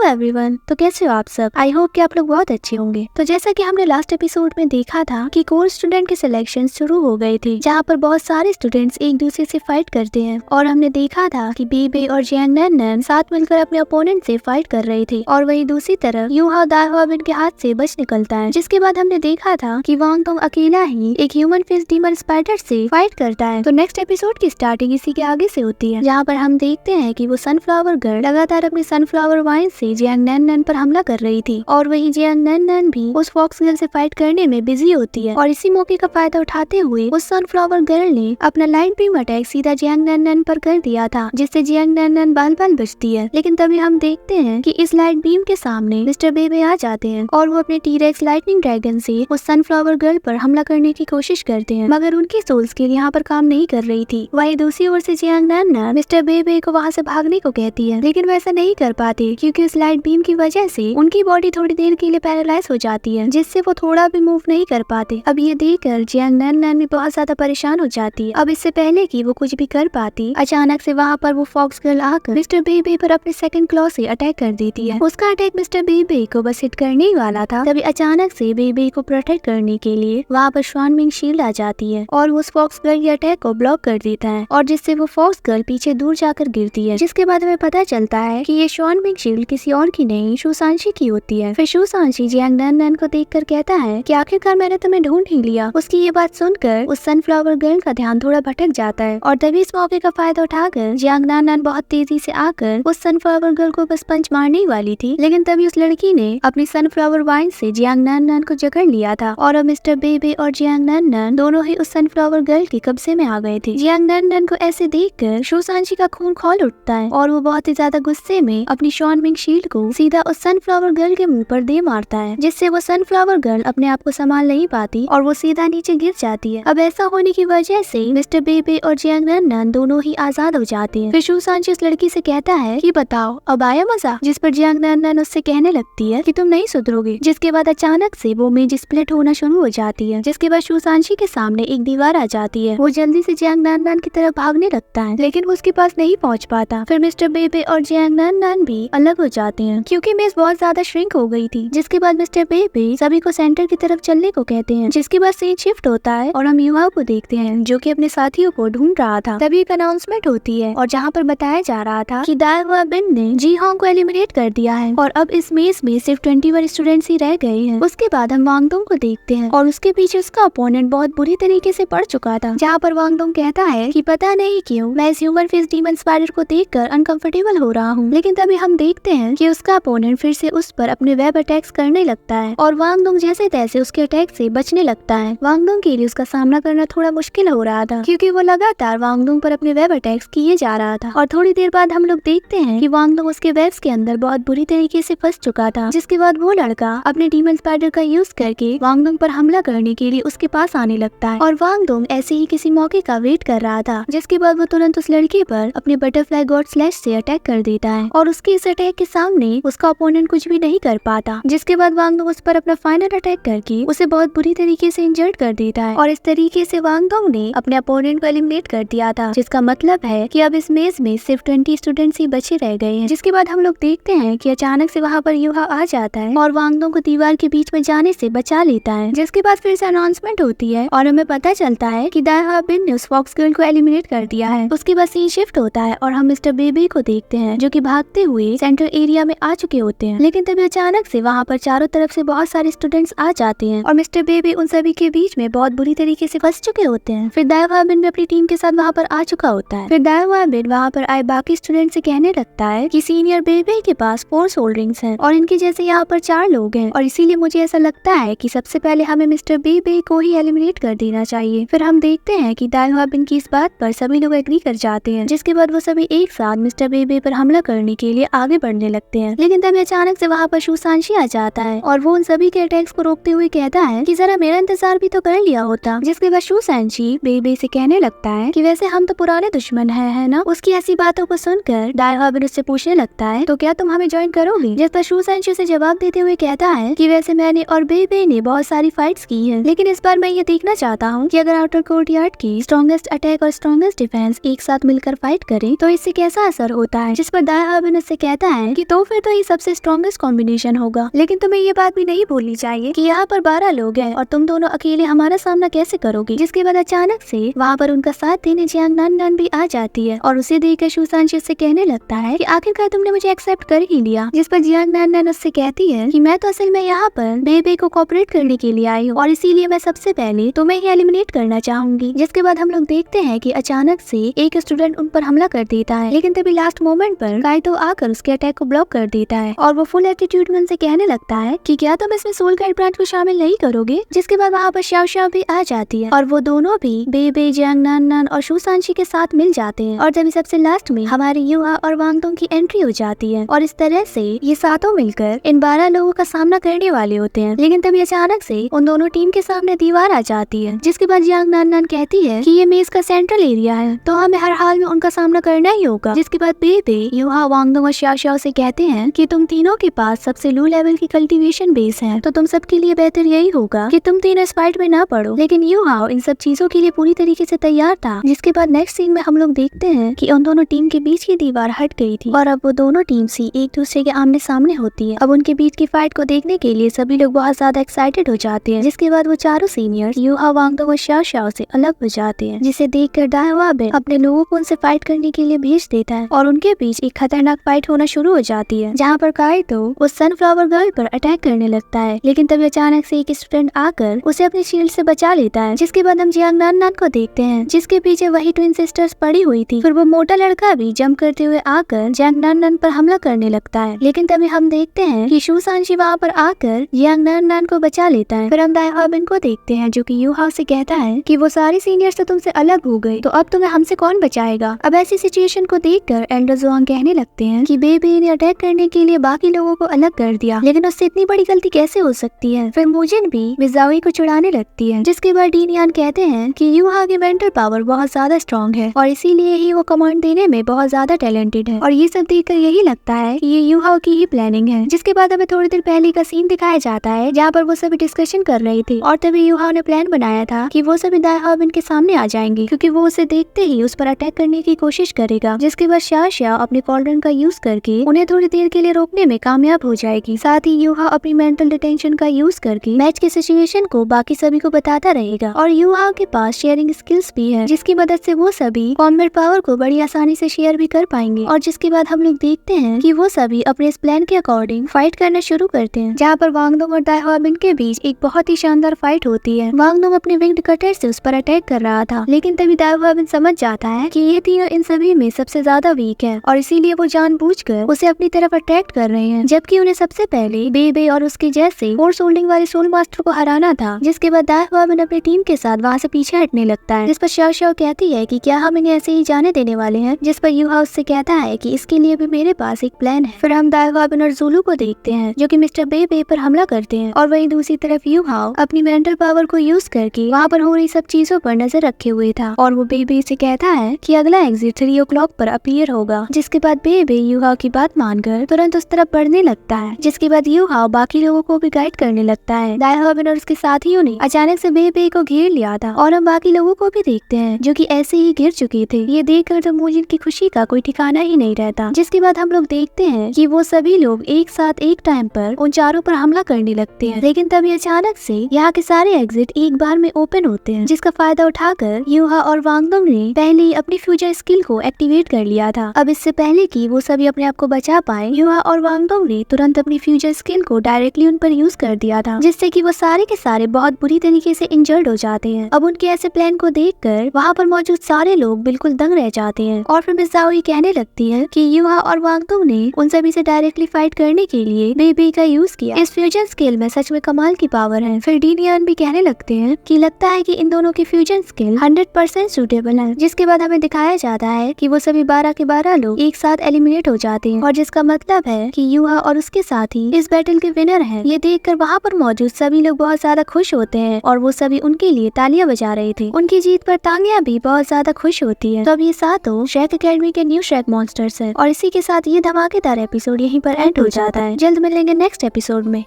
Everyone, तो कैसे हो आप सब। आई होप कि आप लोग बहुत अच्छे होंगे। तो जैसा कि हमने लास्ट एपिसोड में देखा था कि कोर स्टूडेंट के सिलेक्शन शुरू हो गए थे, जहाँ पर बहुत सारे स्टूडेंट्स एक दूसरे से फाइट करते हैं। और हमने देखा था कि बेबे और जियांग नैनन साथ मिलकर अपने अपोनेंट से फाइट कर रहे थे, और वही दूसरी तरफ यूहा दाह्वाबिन के हाथ से बच निकलता है। जिसके बाद हमने देखा था कि वांग डोंग अकेला ही एक ह्यूमन फेस डीमन स्पाइडर से फाइट करता है। तो नेक्स्ट एपिसोड की स्टार्टिंग इसी के आगे से होती है, जहाँ पर हम देखते हैं कि वो सनफ्लावर गर्ल लगातार अपनी सनफ्लावर वाइन से जियांग नैनन पर हमला कर रही थी, और वही जियांग नैनन भी उस फॉक्स गर्ल से फाइट करने में बिजी होती है। और इसी मौके का फायदा उठाते हुए उस सनफ्लावर गर्ल ने अपना लाइट बीम अटैक सीधा जियांग नैनन पर कर दिया था, जिससे जियांग नैनन बाल बाल बचती है। लेकिन तभी हम देखते हैं कि इस लाइट बीम के सामने मिस्टर बेबे आ जाते हैं, और वो अपने टी-रेक्स लाइटनिंग ड्रैगन से उस सनफ्लावर गर्ल पर हमला करने की कोशिश करते हैं, मगर उनकी सोल स्किल यहाँ पर काम नहीं कर रही थी। वहीं दूसरी ओर से जियांग नैनन मिस्टर बेबे को वहाँ से भागने को कहती है, लेकिन वैसा नहीं कर पाते क्योंकि उस लाइट बीम की वजह से उनकी बॉडी थोड़ी देर के लिए पैरालाइज हो जाती है, जिससे वो थोड़ा भी मूव नहीं कर पाते। अब ये देखकर जियांग नैनन भी बहुत ज्यादा परेशान हो जाती है। अब इससे पहले कि वो कुछ भी कर पाती, अचानक से वहाँ पर वो फॉक्स गर्ल आकर मिस्टर बेबे पर अपने सेकंड क्लॉ से अटैक कर देती है। उसका अटैक मिस्टर बेबे को बस हिट करने ही वाला था, तभी अचानक से बेबे को प्रोटेक्ट करने के लिए वहाँ पर श्वानमिंग शील्ड आ जाती है, और उस फॉक्स गर्ल के अटैक को ब्लॉक कर देता है, और जिससे वो फॉक्स गर्ल पीछे दूर जाकर गिरती है। जिसके बाद हमें पता चलता है कि ये श्वानमिंग शील्ड किसी और की नहीं, शूसांशी की होती है। फिर शूसांशी जियांग नैनन को देखकर कहता है कि आखिरकार मैंने तुम्हें ढूंढ ही लिया। उसकी ये बात सुनकर उस सनफ्लावर गर्ल का ध्यान थोड़ा भटक जाता है, और तभी इस मौके का फायदा उठाकर जियांग नैनन बहुत तेजी से आकर उस सनफ्लावर गर्ल को बस पंच मारने ही वाली थी। लेकिन तभी उस लड़की ने अपनी सनफ्लावर वाइन से जियांग नैनन को जकड़ लिया था, और अब मिस्टर बेबे और जियांग नैनन दोनों ही उस सनफ्लावर गर्ल के कब्जे में आ गए थे। जियांग नैनन को ऐसे देखकर शूसांशी का खून खौल उठता है, और वो बहुत ही ज्यादा गुस्से में अपनी श्वानमिंग शील्ड को सीधा उस सनफ्लावर गर्ल के मुंह पर दे मारता है, जिससे वो सनफ्लावर गर्ल अपने आप को संभाल नहीं पाती और वो सीधा नीचे गिर जाती है। अब ऐसा होने की वजह से मिस्टर बेबे और जियांग नैनन दोनों ही आजाद हो जाते हैं। फिर शूसांशी उस लड़की से कहता है कि बताओ अब आया मजा, जिस पर जियांग नैनन उससे कहने लगती है कि तुम नहीं सुधरोगे। जिसके बाद अचानक से वो मेज स्प्लिट होना शुरू हो जाती है, जिसके बाद शूसांशी के सामने एक दीवार आ जाती है। वो जल्दी से जियांग नैनन की तरफ भागने लगता है, लेकिन वो उसके पास नहीं पहुंच पाता। फिर मिस्टर बेबे और जियांग नैनन भी अलग हो जाते हैं क्योंकि मेज बहुत ज्यादा श्रिंक हो गई थी। जिसके बाद मिस्टर बेबे सभी को सेंटर की तरफ चलने को कहते हैं। जिसके बाद सीन शिफ्ट होता है और हम युवा को देखते हैं जो कि अपने साथियों को ढूंढ रहा था। तभी एक अनाउंसमेंट होती है, और जहाँ पर बताया जा रहा था कि दाह्वाबिन ने जी होंग को एलिमिनेट कर दिया है, और अब इस मेज में सिर्फ 21 स्टूडेंट्स ही रह गए हैं। उसके बाद हम वांग डोंग को देखते हैं, और उसके पीछे उसका अपोनेंट बहुत बुरी तरीके से पड़ चुका था। जहाँ पर वांग डोंग कहता है कि पता नहीं क्यों मैं इस ह्यूमन फेस डीमन स्पाइडर को देखकर अनकंफर्टेबल हो रहा हूँ। लेकिन तभी हम देखते हैं कि उसका अपोनेंट फिर से उस पर अपने वेब अटैक्स करने लगता है, और वांग डोंग जैसे तैसे उसके अटैक से बचने लगता है। वांग डोंग के लिए उसका सामना करना थोड़ा मुश्किल हो रहा था क्योंकि वो लगातार वांग डोंग पर अपने वेब अटैक्स किए जा रहा था। और थोड़ी देर बाद हम लोग देखते हैं कि वांग डोंग उसके वेब्स के अंदर बहुत बुरी तरीके से फंस चुका था। जिसके बाद वो लड़का अपने डीमन स्पाइडर का यूज करके वांग डोंग पर हमला करने के लिए उसके पास आने लगता है, और वांग डोंग ऐसे ही किसी मौके का वेट कर रहा था। जिसके बाद वो तुरंत उस लड़के पर अपने बटरफ्लाई गॉड स्लैश से अटैक कर देता है, और उसके इस अटैक के सामने उसका अपोनेंट कुछ भी नहीं कर पाता। जिसके बाद वांग डोंग उस पर अपना फाइनल अटैक करके उसे बहुत बुरी तरीके से इंजर्ड कर देता है, और इस तरीके से वांग डोंग ने अपने अपोनेंट को एलिमिनेट कर दिया था। जिसका मतलब है कि अब इस मेज में सिर्फ 20 स्टूडेंट्स ही बचे रह गए हैं। जिसके बाद हम लोग देखते हैं कि अचानक से वहाँ पर यूहा आ जाता है और वांग डोंग को दीवार के बीच में जाने से बचा लेता है। जिसके बाद फिर से अनाउंसमेंट होती है, और हमें पता चलता है कि दाह्वाबिन ने उस फॉक्स गर्ल को एलिमिनेट कर दिया है। उसके बाद सीन शिफ्ट होता है, और हम मिस्टर बेबे को देखते हैं जो कि भागते हुए सेंट्रल एरिया में आ चुके होते हैं। लेकिन तभी अचानक से वहाँ पर चारों तरफ से बहुत सारे स्टूडेंट्स आ जाते हैं, और मिस्टर बेबे उन सभी के बीच में बहुत बुरी तरीके से फंस चुके होते हैं। फिर दाह्वाबिन भी अपनी टीम के साथ वहाँ पर आ चुका होता है। फिर दाह्वाबिन वहाँ पर आए बाकी स्टूडेंट से कहने लगता है कि सीनियर बेबे के पास 4 सोल रिंग्स हैं, और इनके जैसे यहाँ पर 4 लोग हैं, और इसीलिए मुझे ऐसा लगता है कि सबसे पहले हमें मिस्टर बेबे को ही एलिमिनेट कर देना चाहिए। फिर हम देखते हैं कि दाह्वाबिन की इस बात पर सभी लोग एग्री कर जाते हैं। जिसके बाद वो सभी एक साथ मिस्टर बेबे पर हमला करने के लिए आगे बढ़ने लगते हैं। लेकिन तभी अचानक से वहाँ पर शूसांशी आ जाता है, और वो उन सभी के अटैक्स को रोकते हुए कहता है कि जरा मेरा इंतजार भी तो कर लिया होता। जिसके बाद शूसांशी बेबे से कहने लगता है कि वैसे हम तो पुराने दुश्मन है ना। उसकी ऐसी बातों को सुनकर दाह्वाबिन उससे पूछने लगता है तो क्या तुम हमें ज्वाइन करोगे। जिस पर शूसांशी उसे जवाब देते हुए कहता है कि वैसे मैंने और बेबे ने बहुत सारी फाइट्स की हैं, लेकिन इस बार मैं ये देखना चाहता हूँ कि अगर आउटर कोर्टयार्ड की स्ट्रॉन्गेस्ट अटैक और स्ट्रॉन्गेस्ट डिफेंस एक साथ मिलकर फाइट करें तो इससे कैसा असर होता है। जिस पर दाह्वाबिन उससे कहता है कि तो फिर तो ये सबसे स्ट्रॉन्गेस्ट कॉम्बिनेशन होगा। लेकिन तुम्हें ये बात भी नहीं भूलनी चाहिए कि यहाँ पर 12 लोग हैं और तुम दोनों अकेले हमारा सामना कैसे करोगे। जिसके बाद अचानक से वहाँ पर उनका साथ देने जियांग नान भी आ जाती है और उसे देखकर शूसानशी उससे कहने लगता है कि आखिरकार तुमने मुझे एक्सेप्ट कर ही लिया। जिस पर जियांग नान उससे कहती है कि मैं तो असल में यहाँ पर बेबे को कोऑपरेट करने के लिए आई हूँ और इसीलिए मैं सबसे पहले तुम्हें ही एलिमिनेट करना चाहूंगी। जिसके बाद हम लोग देखते हैं कि अचानक से एक स्टूडेंट उन पर हमला कर देता है, लेकिन तभी लास्ट मोमेंट पर काइतो आकर उसके अटैक को ब्लॉक कर देता है और वो फुल एटीट्यूड में उनसे कहने लगता है कि क्या तुम इसमें सोल गाइड ब्रांच को शामिल नहीं करोगे। जिसके बाद वहाँ पर शाओ शाओ भी आ जाती है और वो दोनों भी बेबे, जियांग नान और शूसानशी के साथ मिल जाते हैं। और तभी सबसे लास्ट में हमारे युहा और वांगडोंग की एंट्री हो जाती है और इस तरह से ये सातों मिलकर इन 12 लोगों का सामना करने वाले होते हैं। लेकिन तभी अचानक से उन दोनों टीम के सामने दीवार आ जाती है। जिसके बाद जियांग नान कहती है कि ये मेज का सेंट्रल एरिया है तो हमें हर हाल में उनका सामना करना ही होगा। जिसके बाद बेबे, युहा, वांगडोंग और शाओ शाओ से कहते हैं कि तुम तीनों के पास सबसे लो लेवल की कल्टीवेशन बेस है तो तुम सबके लिए बेहतर यही होगा कि तुम तीनों इस फाइट में ना पड़ो। लेकिन युहा इन सब चीजों के लिए पूरी तरीके से तैयार था। जिसके बाद नेक्स्ट सीन में हम लोग देखते हैं कि उन दोनों टीम के बीच की दीवार हट गई थी और अब वो दोनों टीम ही एक दूसरे के आमने सामने होती है। अब उनके बीच की फाइट को देखने के लिए सभी लोग बहुत ज्यादा एक्साइटेड हो जाते हैं। जिसके बाद वो चारों सीनियर्स युहा, वांगडोंग और शाओ शाओ से अलग हो जाते हैं, जिसे देखकर दाइवाबिन अपने लोगों को उनसे फाइट करने के लिए भेज देता है और उनके बीच एक खतरनाक फाइट होना शुरू हो जाती है जहाँ पर काइतो उस सनफ्लावर गर्ल पर अटैक करने लगता है। लेकिन तभी अचानक से एक स्टूडेंट आकर उसे अपने शील्ड से बचा लेता है। जिसके बाद हम जियांग नान को देखते हैं जिसके पीछे वही ट्विन सिस्टर्स पड़ी हुई थी। फिर वो मोटा लड़का भी जंप करते हुए आकर जियांग नान पर हमला करने लगता है। लेकिन तभी हम देखते हैं कि शूसानशी वहाँ पर आकर जियांग नान को बचा लेता है। फिर हम दाइवाबिन को देखते हैं जो कि युहा से कहता है कि वो सारी सीनियर्स तो तुमसे अलग हो गए तो अब तुम्हें हमसे कौन बचाएगा। अब ऐसी सिचुएशन को देखकर एल्डर जोंग कहने लगते हैं कि बेबे ने अटैक करने के लिए बाकी लोगों को अलग कर दिया, लेकिन उससे इतनी बड़ी गलती कैसे हो सकती है। फिर मुजिन भी मिज़ाओई को चिढ़ाने लगती है। जिसके बाद डीनियान कहते हैं कि युहा की मेंटल पावर बहुत ज्यादा स्ट्रॉन्ग है और इसीलिए ही वो कमांड देने में बहुत ज्यादा टैलेंटेड है और ये सब देखकर यही लगता है कि ये युहा की ही प्लानिंग है। जिसके बाद हमें थोड़ी देर पहले का सीन दिखाया जाता है जहाँ पर वो सभी डिस्कशन कर रही थी और तभी युहा ने प्लान बनाया था कि वो सभी दाइवाबिन के सामने आ जाएंगे क्योंकि वो उसे देखते ही उस पर अटैक करने की कोशिश करेगा। जिसके बाद शाओ शाओ अपने कॉल्ड्रन का यूज करके उन्हें थोड़ी देर के लिए रोकने में कामयाब हो जाएगी। साथ ही युहा अपनी मेंटल डिटेंशन का यूज करके मैच के सिचुएशन को बाकी सभी को बताता रहेगा और युहा के पास शेयरिंग स्किल्स भी है जिसकी मदद से वो सभी कॉम्बैट पावर को बड़ी आसानी से शेयर भी कर पाएंगे। और जिसके बाद हम लोग देखते हैं कि वो सभी अपने इस प्लान के अकॉर्डिंग फाइट करना शुरू करते हैं जहाँ पर वांगडोंग और दाइवाबिन के बीच एक बहुत ही शानदार फाइट होती है। वांगडोंग अपने विंग्ड कटर से उस पर अटैक कर रहा था, लेकिन तभी दाइवाबिन समझ जाता है कि ये तीनों इन सभी में सबसे ज्यादा वीक है और इसीलिए वो जानबूझकर उसे अपनी तरफ अट्रैक्ट कर रहे हैं, जबकि उन्हें सबसे पहले बेबे और उसके जैसे फोर्स होल्डिंग वाले सोल मास्टर को हराना था। जिसके बाद दाइवाबिन अपनी टीम के साथ वहाँ से पीछे हटने लगता है। जिस पर शाओ शाओ कहती है कि क्या हम इन्हें ऐसे ही जाने देने वाले हैं। जिस पर युहा उससे कहता है कि इसके लिए भी मेरे पास एक प्लान है। फिर हम दाइवाबिन और ज़ुलू को देखते हैं जो कि मिस्टर बेबे पर हमला करते हैं और वहीं दूसरी तरफ युहा अपनी मेंटल पावर को यूज करके वहाँ पर हो रही सब चीजों पर नजर रखे हुए था और वो बेबे से कहता है कि अगला एग्जिट 3 o'clock पर अपीयर होगा। जिसके बाद बेबे युहा की बात मानकर तुरंत उस तरफ बढ़ने लगता है। जिसके बाद युहा बाकी लोगों को भी गाइड करने लगता है। दाइवाबिन और उसके साथियों ने अचानक से बेबे को घेर लिया था और हम बाकी लोगों को भी देखते हैं जो कि ऐसे ही गिर चुके थे। ये देखकर तो मुजिन की खुशी का कोई ठिकाना ही नहीं रहता। जिसके बाद हम लोग देखते हैं कि वो सभी लोग एक साथ एक टाइम पर उन चारों पर हमला करने लगते हैं, लेकिन तभी अचानक से यहाँ के सारे एग्जिट एक बार में ओपन होते हैं जिसका फायदा उठाकर युहा और वांगडोंग ने पहले ही अपनी फ्यूजन स्किल को एक्टिवेट कर लिया था। अब इससे पहले कि वो सभी अपने आप को बचा पाए, युहा और वांगडोंग ने तुरंत अपनी फ्यूजन स्किल को डायरेक्टली उन पर यूज कर दिया था, जिससे कि वो सारे के सारे बहुत बुरी तरीके से इंजर्ड हो जाते हैं। अब उनके ऐसे प्लान को देखकर वहाँ पर मौजूद सारे लोग बिल्कुल दंग रह जाते हैं और फिर मिज़ाओई कहने लगती है कि युहा और वांगडोंग ने उन सभी से डायरेक्टली फाइट करने के लिए बेबे का यूज किया। इस फ्यूजन स्किल में सच में कमाल की पावर है। फिर डीनियान भी कहने लगते हैं कि लगता है कि इन दोनों की फ्यूजन स्किल 100% सूटेबल है। जिसके बाद हमें दिखाया जाता है कि वो सभी 12 के 12 लोग एक साथ एलिमिनेट हो जाते हैं और जिसका मतलब है कि युहा और उसके साथी इस बैटल के विनर हैं। ये देखकर वहाँ पर मौजूद सभी लोग बहुत ज्यादा खुश होते हैं और वो सभी उनके लिए तालियां बजा रहे थे। उनकी जीत पर तांगिया भी बहुत ज्यादा खुश होती है। तो अब ये सातों श्रेक एकेडमी के न्यू श्रेक मॉन्स्टर्स हैं और इसी के साथ ये धमाकेदार एपिसोड यहीं पर एंड हो जाता है। जल्द मिलेंगे नेक्स्ट एपिसोड में।